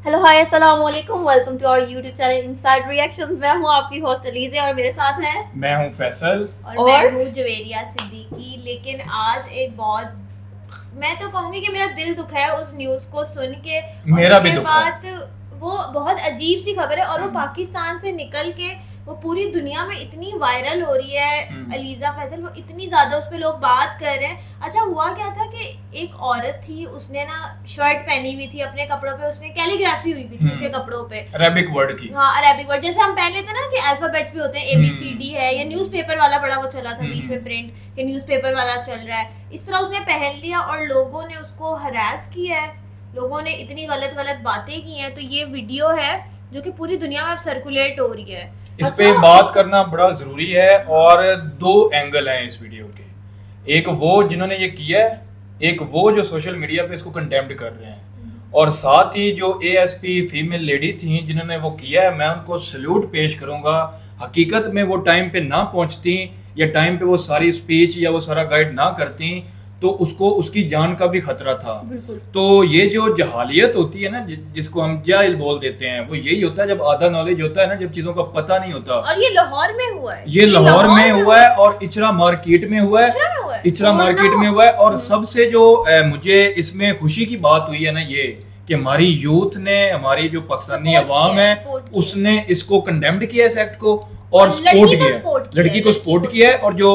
Hello hi अस्सलाम वालेकुम, welcome to our YouTube channel inside reactions. मैं हूँ आपकी होस्ट अलीज़े और मेरे साथ हैं मैं हूँ फैसल और मैं हूँ जवेरिया सिद्दीकी। लेकिन आज एक बहुत, मैं तो कहूँगी कि मेरा दिल दुखा है उस न्यूज़ को सुन के। मेरा भी दुख है। वो बहुत अजीब सी खबर है और वो पाकिस्तान से निकल के वो पूरी दुनिया में इतनी वायरल हो रही है। अलीज़ा फैसल, वो इतनी ज्यादा उस पे लोग बात कर रहे हैं। अच्छा हुआ क्या था कि एक औरत थी, उसने ना शर्ट पहनी हुई थी, अपने कपड़ों पे उसने कैलीग्राफी हुई थी उसके कपड़ों पे, अरेबिक वर्ड की। हाँ अरेबिक वर्ड, जैसे हम पहले थे ना कि अल्फाबेट्स भी होते हैं, ABCD है, या न्यूज़पेपर वाला बड़ा वो चला था बीच में प्रिंट कि न्यूज़पेपर वाला चल रहा है, इस तरह उसने पहन लिया और लोगों ने उसको हरास किया है, लोगों ने इतनी गलत गलत बातें की हैं। तो ये वीडियो है जो कि पूरी दुनिया में अब सर्कुलेट हो रही है। इस पे बात करना बड़ा जरूरी है और दो एंगल हैं इस वीडियो के। एक वो जिन्होंने ये किया है, एक वो जो सोशल मीडिया पे इसको कंडेम्ड कर रहे हैं, और साथ ही जो ASP फीमेल लेडी थी जिन्होंने वो किया है, मैं उनको सल्यूट पेश करूंगा। हकीकत में वो टाइम पे ना पहुंचती या टाइम पे वो सारी स्पीच या वो सारा गाइड ना करती तो उसको उसकी जान का भी खतरा था। तो ये जो जहालियत होती है ना, जिसको हम जाहिल बोल देते हैं, वो यही होता है जब आधा नॉलेज होता है ना, जब चीजों का पता नहीं होता। और ये लाहौर में हुआ है, ये लाहौर में हुआ है और इचरा मार्केट में हुआ है, इचरा मार्केट में हुआ है। और सबसे जो मुझे इसमें खुशी की बात हुई है ना, ये कि हमारी यूथ ने, हमारी जो पाकिस्तानी अवाम है, उसने इसको कंडेम्ड किया इस एक्ट को और सपोर्ट किया, लड़की को सपोर्ट किया है। और जो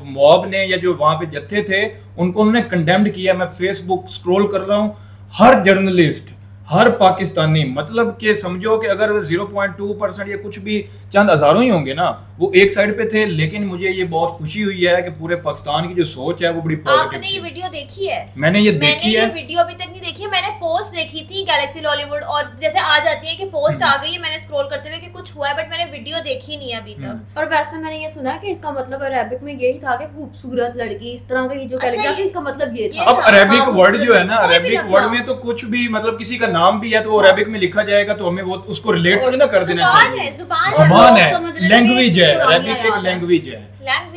मॉब ने या जो वहां पे जत्थे थे उनको उन्होंने कंडेम्ड किया। मैं फेसबुक स्क्रॉल कर रहा हूँ, हर जर्नलिस्ट, हर पाकिस्तानी, मतलब कि समझो कि अगर 0.2% या कुछ भी चंद हजारों ही होंगे ना, वो एक साइड पे थे। लेकिन मुझे ये बहुत खुशी हुई है कि पूरे पाकिस्तान की जो सोच है वो बड़ी पॉजिटिव। आपने ये वीडियो देखी है? मैंने ये देखी है। वीडियो अभी तक नहीं देखी है, मैंने पोस्ट देखी थी गैलेक्सी लॉलीवुड, और जैसे आ जाती है कि पोस्ट आ गई है, मैंने स्क्रॉल करते हुए कि कुछ हुआ है, बट मैंने वीडियो देखी नहीं है अभी तक। और वैसे मैंने ये सुना कि इसका मतलब अरेबिक में यही था कि खूबसूरत लड़की, इस तरह का ये जो कैलीग्राफी, इसका मतलब ये था। अब अरेबिक वर्ड जो है ना, अरेबिक वर्ड में तो कुछ भी, मतलब किसी का नाम भी है तो वो अरेबिक में लिखा जाएगा तो हमें वो उसको रिलेट तो ना कर देना चाहिए। जुबान है, लैंग्वेज है, अरेबिक एक लैंग्वेज है,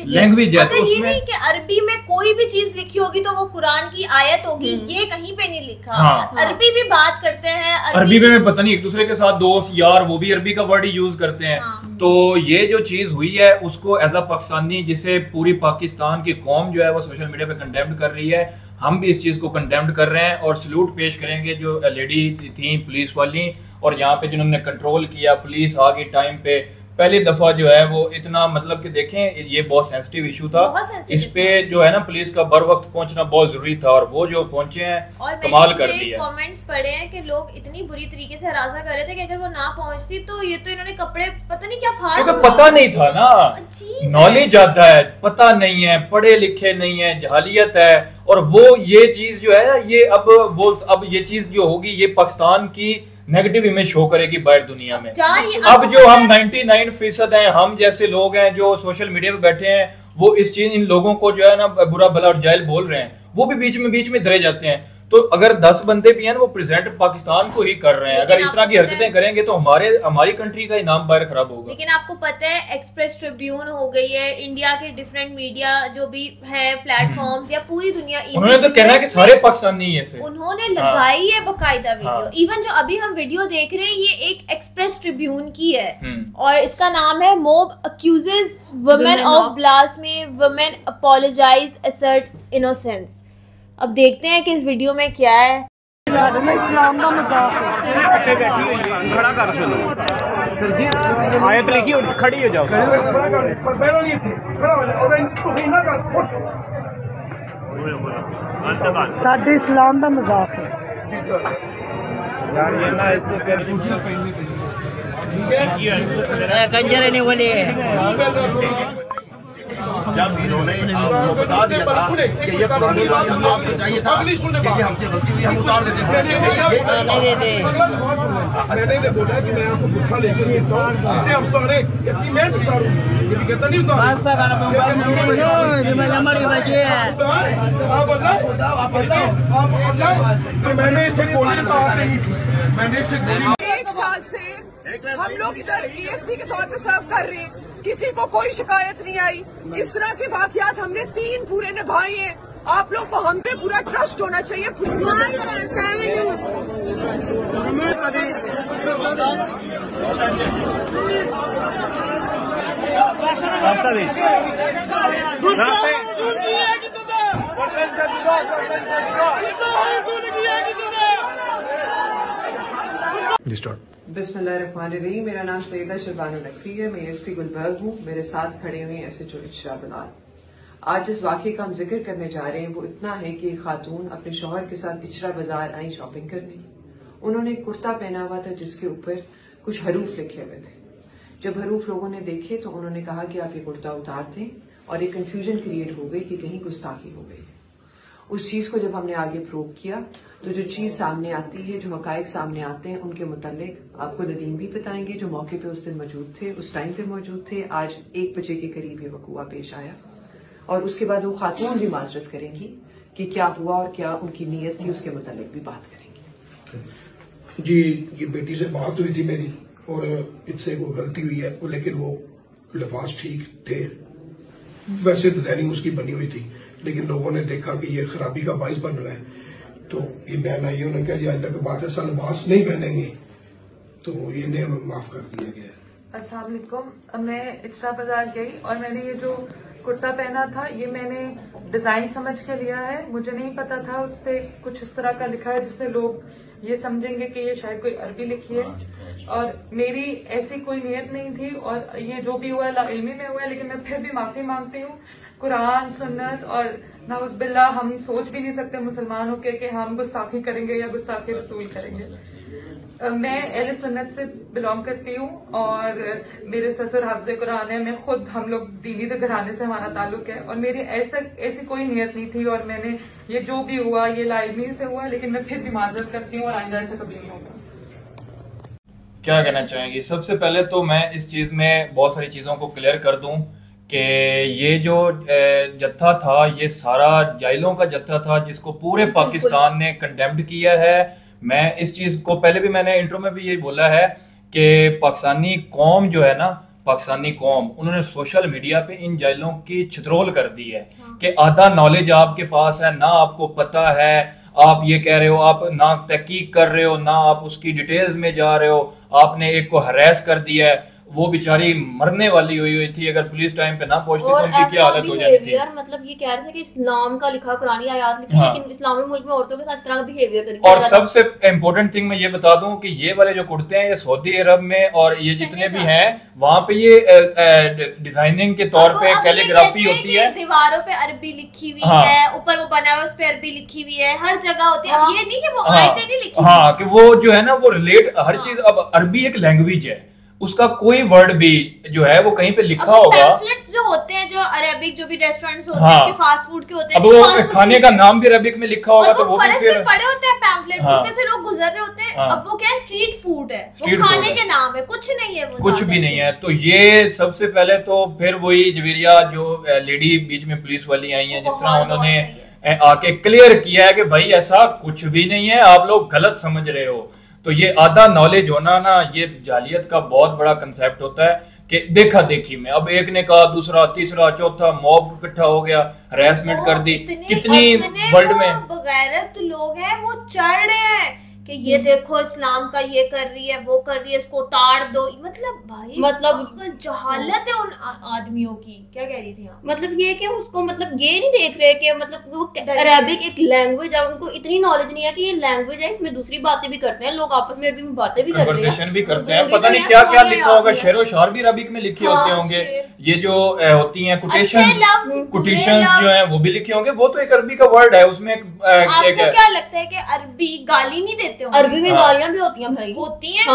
लैंग्वेज है। तो ये नहीं कि अरबी में कोई भी चीज लिखी होगी तो वो कुरान की आयत होगी, ये कहीं पे नहीं लिखा। हाँ। अरबी भी बात करते हैं, अरबी में पता नहीं एक दूसरे के साथ दोस्त यार, वो भी अरबी का वर्ड ही यूज करते हैं। हाँ। तो ये जो चीज हुई है उसको एज अ पाकिस्तानी, जिसे पूरी पाकिस्तान की कौम जो है वो सोशल मीडिया पे कंडेम्ड कर रही है, हम भी इस चीज को कंडेम्ड कर रहे हैं और सल्यूट पेश करेंगे जो लेडी थी पुलिस वाली, और यहाँ पे जिन्होंने कंट्रोल किया, पुलिस आ गई टाइम पे। पहली दफा जो है वो इतना, मतलब कि देखें ये बहुत सेंसिटिव इशू था, इस पे जो है ना पुलिस का बर वक्त पहुंचना बहुत जरूरी था, और वो जो पहुंचे हैं कमाल कर दिया। कमेंट्स पढ़े हैं कि लोग इतनी बुरी तरीके से हरासा कर रहे थे कि अगर वो ना पहुंचती तो ये तो इन्होंने कपड़े पता नहीं क्या फाड़, क्योंकि पता नहीं था ना, नॉलेज आता है, पता नहीं है, पढ़े लिखे नहीं है, जहालियत है। और वो ये चीज जो है ना, ये अब ये चीज जो होगी ये पाकिस्तान की नेगेटिव इमेज शो करेगी बाहर दुनिया में। अब जो हम 99% हैं, हम जैसे लोग हैं जो सोशल मीडिया पे बैठे हैं, वो इस चीज, इन लोगों को जो है ना बुरा भला और जाहिल बोल रहे हैं, वो भी बीच में धरे जाते हैं। तो अगर 10 बंदे भी हैं वो प्रेजेंट पाकिस्तान को ही कर रहे हैं, अगर इस तरह की हरकतें करेंगे तो हमारी कंट्री का नाम बाहर खराब होगा। लेकिन आपको पता है एक्सप्रेस ट्रिब्यून हो गई है, इंडिया के डिफरेंट मीडिया जो भी है प्लेटफॉर्म, या पूरी दुनिया, उन्होंने तो कहना है कि सारे पाकिस्तानी ऐसे उन्होंने लगाई है बकायदा वीडियो। इवन जो अभी हम वीडियो देख रहे हैं ये एक एक्सप्रेस ट्रिब्यून की है, और इसका नाम है mob accuses women of blasphemy, women apologise assert innocence. अब देखते हैं कि इस वीडियो में क्या है। इस्लाम का मजाक है, बैठी हुई है, खड़ा कर सुनो सर जी, आयत लिखी और खड़ी हो जाओ। साडे इस्लाम का मजाक है यार, ये ना इससे कंजर ने बोले जब इन्होंने आपको बता दिया था कि ये आपको चाहिए था कि हमसे गलती हुई, हम उतार देते मैंने बोला कि मैं आपको गुस्सा लेकर इसे हम उतारे, इतनी मेहनत उतारूं, ये भी कहता नहीं उतार। मैंने इसे गोली मार रही थी, मैंने इसे गोली, 1 साल से हम लोग इधर ASP के तौर पे सर्व कर रहे हैं, किसी को कोई शिकायत नहीं आई। इस तरह के वाकयात हमने 3 पूरे निभाए हैं, आप लोग को हम पे पूरा ट्रस्ट होना चाहिए। बिस्मिल्लाहिर्रहमानिर्रहीम। मेरा नाम सईदा शरबानो नकवी है। मैं एसपी गुलबर्ग हूँ। मेरे साथ खड़े हुए SHO इचरा बिलाल। आज जिस वाक़े का हम जिक्र करने जा रहे हैं वो इतना है कि एक खातून अपने शौहर के साथ इचरा बाजार आई शॉपिंग करने। उन्होंने एक कुर्ता पहना हुआ था जिसके ऊपर कुछ हरूफ लिखे हुए थे। जब हरूफ लोगों ने देखे तो उन्होंने कहा कि आप ये कुर्ता उतार दें, और एक कंफ्यूजन क्रिएट हो गई कि कहीं गुस्ताखी हो गई। उस चीज को जब हमने आगे प्रूव किया तो जो चीज सामने आती है, जो हकायक सामने आते हैं, उनके मुतालिक आपको नदीम भी बताएंगे जो मौके पे उस दिन मौजूद थे, उस टाइम पे मौजूद थे। आज 1 बजे के करीब ये वकूआ पेश आया और उसके बाद वो खातून भी माजरत करेंगी कि क्या हुआ और क्या उनकी नीयत थी, उसके मुतालिक भी बात करेंगे। जी, ये बेटी से बात हुई थी मेरी और इससे वो गलती हुई है, लेकिन वो लफाज ठीक थे। वैसे डिजाइनिंग उसकी बनी हुई थी, लेकिन लोगों ने देखा कि ये खराबी का बाइस बन रहा है तो ये बयान आई। उन्होंने कहा आइंदा की बात है सलवास नहीं पहनेंगे, तो ये ने माफ कर दिया गया। अस्सलाम वालेकुम। मैं इचरा बाजार गई और मैंने ये जो कुर्ता पहना था ये मैंने डिजाइन समझ के लिया है। मुझे नहीं पता था उस पर कुछ इस तरह का लिखा है जिससे लोग ये समझेंगे कि ये शायद कोई अरबी लिखी है, और मेरी ऐसी कोई नियत नहीं थी। और ये जो भी हुआ इल्मी में हुआ है, लेकिन मैं फिर भी माफी मांगती हूँ। कुरान, सुन्नत और नाउज़ुबिल्लाह हम सोच भी नहीं सकते मुसलमान होकर कि हम गुस्ताखी करेंगे या गुस्ताखी रसूल करेंगे। मैं अहले सुन्नत से बिलोंग करती हूँ और मेरे ससुर हाफ़िज़े कुरान है। मैं खुद, हम लोग दीनी घराने से हमारा ताल्लुक है और मेरी ऐसी कोई नियत नहीं थी। और मैंने ये जो भी हुआ ये लाइमी से हुआ, लेकिन मैं फिर भी माजरत करती हूँ और आइंदा ऐसा कभी नहीं होगा। क्या कहना चाहेंगी? सबसे पहले तो मैं इस चीज में बहुत सारी चीजों को क्लियर कर दूं कि ये जो जत्था था ये सारा जाहिलों का जत्था था जिसको पूरे पाकिस्तान ने कंडेम्ड किया है। मैं इस चीज को पहले भी मैंने इंट्रो में भी ये बोला है कि पाकिस्तानी कौम जो है ना, पाकिस्तानी कौम, उन्होंने सोशल मीडिया पे इन जाहिलों की छितरोल कर दी है कि आधा नॉलेज आपके पास है ना, आपको पता है, आप ये कह रहे हो, आप ना तहकीक कर रहे हो ना आप उसकी डिटेल्स में जा रहे हो। आपने एक को हरास कर दिया है, वो बेचारी मरने वाली हुई थी, अगर पुलिस टाइम पे ना पहुंचती तो उनकी क्या हालत हो जाती थी। मतलब ये कह रहे थे कि इस्लाम का लिखा कुरानी आयत लिखी, लेकिन इस्लामी मुल्क में औरतों के साथ इस तरह का बिहेवियर तरीका। और सबसे इम्पोर्टेंट थिंग मैं ये बता दूं कि ये वाले जो कुर्ते हैं ये सऊदी अरब में और ये जितने भी हैं वहाँ पे ये डिजाइनिंग के तौर पे कैलीग्राफी होती है, दीवारों पे अरबी लिखी हुई है, ऊपर वो बना हुआ उस पे अरबी लिखी हुई है, हर जगह होती है। अब ये नहीं कि वो आयतें नहीं लिखी, हाँ, कि वो जो है ना वो रिलेट हर चीज। अब अरबी एक लैंग्वेज है, उसका कोई वर्ड भी जो है वो कहीं पे लिखा होगा। पैम्फलेट्स जो होते हैं, जो अरेबिक जो भी रेस्टोरेंट्स होते हैं, के फास्ट फूड के होते हैं, अब वो खाने का नाम भी अरेबिक में लिखा होगा तो वो भी फिर पड़े होते हैं पैम्फलेट, उसमें से लोग गुजर रहे होते हैं। अब वो क्या है, स्ट्रीट फूड है, वो खाने के नाम है, कुछ नहीं है, वो कुछ भी नहीं है। तो ये सबसे पहले तो फिर वही जवेरिया जो लेडी बीच में पुलिस वाली आई है, जिस तरह उन्होंने आके क्लियर किया है कि भाई ऐसा कुछ भी नहीं है, आप लोग गलत समझ रहे हो। तो ये आधा नॉलेज होना ना, ये जालियत का बहुत बड़ा कंसेप्ट होता है कि देखा देखी में अब एक ने कहा, दूसरा, तीसरा, चौथा, मॉब इकट्ठा हो गया, हरासमेंट कर दी। कितनी वर्ल्ड में बगैरत लोग हैं वो चढ़ रहे हैं कि ये देखो इस्लाम का ये कर रही है, वो कर रही है, इसको उतार दो। मतलब भाई, मतलब जहालत है उन आदमियों की। क्या कह रही थी आप? मतलब ये कि उसको, मतलब ये नहीं देख रहे कि मतलब वो अरबिक एक लैंग्वेज है, उनको इतनी नॉलेज नहीं है कि ये लैंग्वेज है, इसमें दूसरी बातें भी करते हैं लोग, आपस में अरबी में बातें भी करते हैं, कन्वर्सेशन भी करते हैं। पता नहीं क्या क्या लिखा होगा, शेरो शार भी अरबिक में लिखे होते होंगे। ये जो होती हैं कोटेशंस जो हैं वो भी लिखे होंगे। वो तो एक अरबी का वर्ड है, उसमें आपको क्या लगता है कि अरबी गाली नहीं देते? अरबी में गालियां भी होती हैं भाई, होती हैं।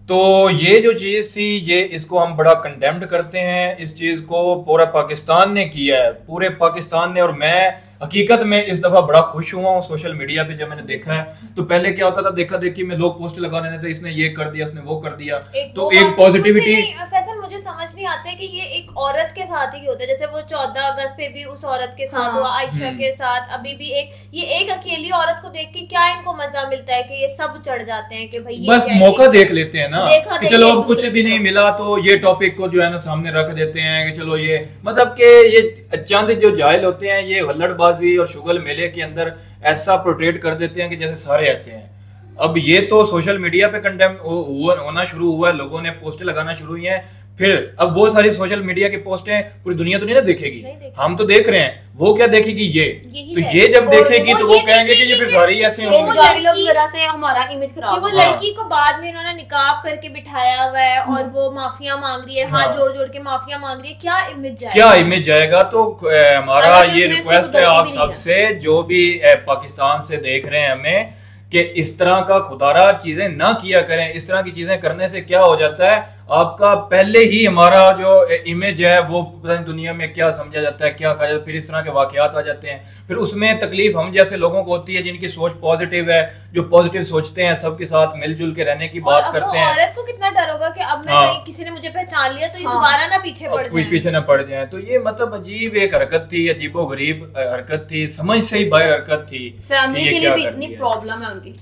तो ये जो चीज थी, ये इसको हम बड़ा कंडेम्ड करते हैं। इस चीज को पूरा पाकिस्तान ने किया है, पूरे पाकिस्तान ने। और मैं हकीकत में इस दफा बड़ा खुश हुआ हूँ सोशल मीडिया पे जब मैंने देखा है। तो पहले क्या होता था, देखा देखी में लोग पोस्ट लगा लेते थे, इसने ये कर दिया, इसने वो कर दिया। तो एक पॉजिटिविटी। फैसल, मुझे समझ नहीं आता है कि ये एक औरत के साथ ही होता है। जैसे वो 14 अगस्त पे भी उस औरत के साथ हुआ, आयशा के साथ, अभी भी एक अकेली औरत को देख के क्या इनको मजा मिलता है कि ये सब चढ़ जाते हैं कि भाई ये बस मौका देख लेते हैं ना कि चलो अब कुछ भी नहीं मिला तो ये टॉपिक को जो है ना सामने रख देते हैं कि चलो ये, मतलब कि ये चंद जो जाहिल होते हैं, ये हल्लड़बाज बाजी और शुगल मेले के अंदर ऐसा प्रोट्रेट कर देते हैं कि जैसे सारे ऐसे हैं। अब ये तो सोशल मीडिया पे कंडेम होना शुरू हुआ है, लोगों ने पोस्टें लगाना शुरू हुई हैं। फिर अब वो सारी सोशल मीडिया की पोस्टें पूरी दुनिया तो नहीं ना देखेगी, हम तो देख रहे हैं, वो क्या देखेगी ये तो ये जब देखेगी तो वो कहेंगे कि ये फिर सारी ऐसे होंगे, हमारा इमेज खराब। वो लड़की को बाद में इन्होंने निकाब करके बिठाया हुआ है और वो माफिया मांग रही है, हाथ जोड़ जोड़ के माफिया मांग रही है, क्या इमेज जाएगा? क्या इमेज जाएगा? तो हमारा ये रिक्वेस्ट है आप सबसे, जो भी पाकिस्तान से देख रहे हैं हमें, कि इस तरह का खुदारा चीजें ना किया करें। इस तरह की चीजें करने से क्या हो जाता है, आपका पहले ही हमारा जो इमेज है वो दुनिया में क्या समझा जाता है, क्या कहा जाता है, फिर इस तरह के वाकयात आ जाते हैं। फिर उसमें तकलीफ हम जैसे लोगों को होती है जिनकी सोच पॉजिटिव है, जो पॉजिटिव सोचते हैं, सबके साथ मिलजुल के रहने की बात करते हैं। औरत को कितना डर होगा कि अब मैं किसी ने मुझे पहचान लिया तो ये दोबारा ना पीछे पड़ जाए, पीछे ना पड़ जाए। तो ये मतलब अजीब एक हरकत थी, अजीबो गरीब हरकत थी, समझ से ही बाहर हरकत थी। फैमिली के लिए भी इतनी प्रॉब्लम है उनकी,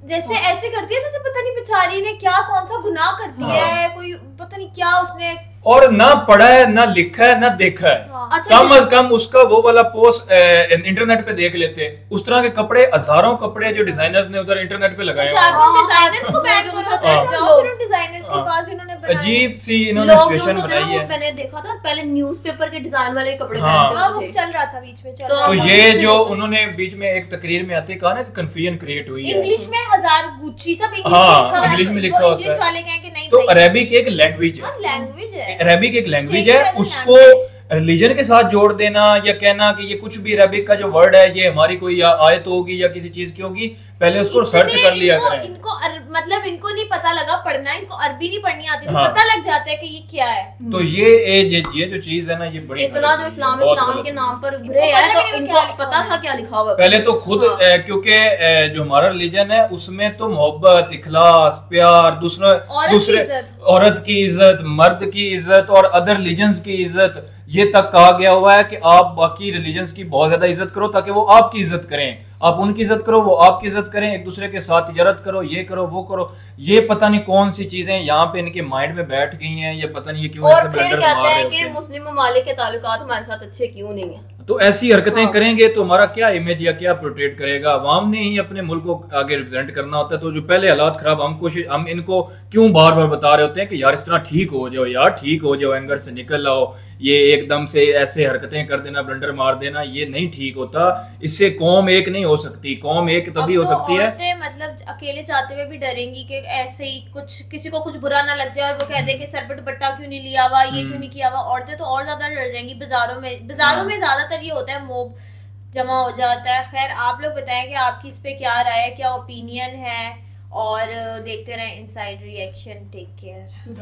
जैसे ऐसे करती है जैसे पता नहीं बेचारी ने क्या कौन सा गुनाह कर दिया है, कोई पता नहीं क्या उसने, और ना पढ़ा है, ना लिखा है, ना देखा है। अच्छा, कम अज कम उसका वो वाला पोस्ट इंटरनेट पे देख लेते। उस तरह के कपड़े, हजारों कपड़े जो डिजाइनर्स ने उधर इंटरनेट पे लगाए, अजीब सी इन्होंने सिचुएशन बनाई है। मैंने देखा था पहले न्यूज़पेपर के डिजाइन वाले कपड़े चल रहा था बीच में, तो ये जो उन्होंने बीच में एक तकरीर में आते कहा ना कि कंफ्यूजन क्रिएट हुई है, इंग्लिश में 1000 गुच्ची सब इंग्लिश में लिखा होता है, इंग्लिश वाले कहें कि नहीं, तो अरेबिक एक लैंग्वेज है, अरेबिक एक लैंग्वेज है, उसको रिलीजन के साथ जोड़ देना या कहना कि ये कुछ भी अरेबिक का जो वर्ड है ये हमारी कोई आयत होगी या किसी चीज की होगी, पहले उसको सर्च कर लिया करें। इनको मतलब इनको नहीं पता लगा पढ़ना, इनको अरबी नहीं पढ़नी आती, तो पता लग जाता है कि ये क्या है। तो ये जो चीज है ना, ये बड़ी इतना जो इस्लाम के नाम पर उभरे है, तो इनको पता था क्या लिखा हुआ। पहले तो खुद क्योंकि जो हमारा रिलीजन है उसमें तो मोहब्बत, इखलास, प्यार, दूसरे औरत की इज्जत, मर्द की इज्जत और अदर रिलीजन्स की इज्जत, ये तक कहा गया हुआ है कि आप बाकी रिलीजन्स की बहुत ज्यादा इज्जत करो ताकि वो आपकी इज्जत करें, आप उनकी इज्जत करो, वो आपकी इज्जत करें, एक दूसरे के साथ तिजारत करो, ये करो वो करो। ये पता नहीं कौन सी चीजें यहाँ पे इनके माइंड में बैठ गई हैं, ये पता नहीं ये क्यों। और फिर कहते हैं कि मुस्लिम ममालिक के ताल्लुकात हमारे साथ अच्छे क्यों नहीं है। तो ऐसी हरकतें करेंगे तो हमारा क्या इमेज या क्या प्रोटेक्ट करेगा? अवाम ने ही अपने मुल्क को आगे रिप्रेजेंट करना होता है। तो जो पहले हालात खराब, हम इनको क्यों बार बार बता रहे होते हैं कि यार इस तरह ठीक हो जाओ, यार ठीक हो जाओ, एंगर से निकल आओ, ये एकदम से ऐसे हरकतें कर देना, ब्लंडर मार देना, ये नहीं ठीक होता। इससे कौम एक नहीं हो सकती, कौम एक तभी हो सकती है। मतलब अकेले जाते हुए भी डरेंगी कि ऐसे ही कुछ किसी को कुछ बुरा ना लग जाए और वो कह दे कि सर पे दुपट्टा क्यों नहीं लिया हुआ, ये क्यों नहीं किया हुआ। औरतें तो और ज्यादा डर जाएंगी। बाजारों में ज्यादातर ये होता है, मोब जमा हो जाता है। खैर, आप लोग बताएं कि आपकी इस पे क्या राय है, क्या ओपिनियन है, और देखते रहें इनसाइड रिएक्शन। Take care.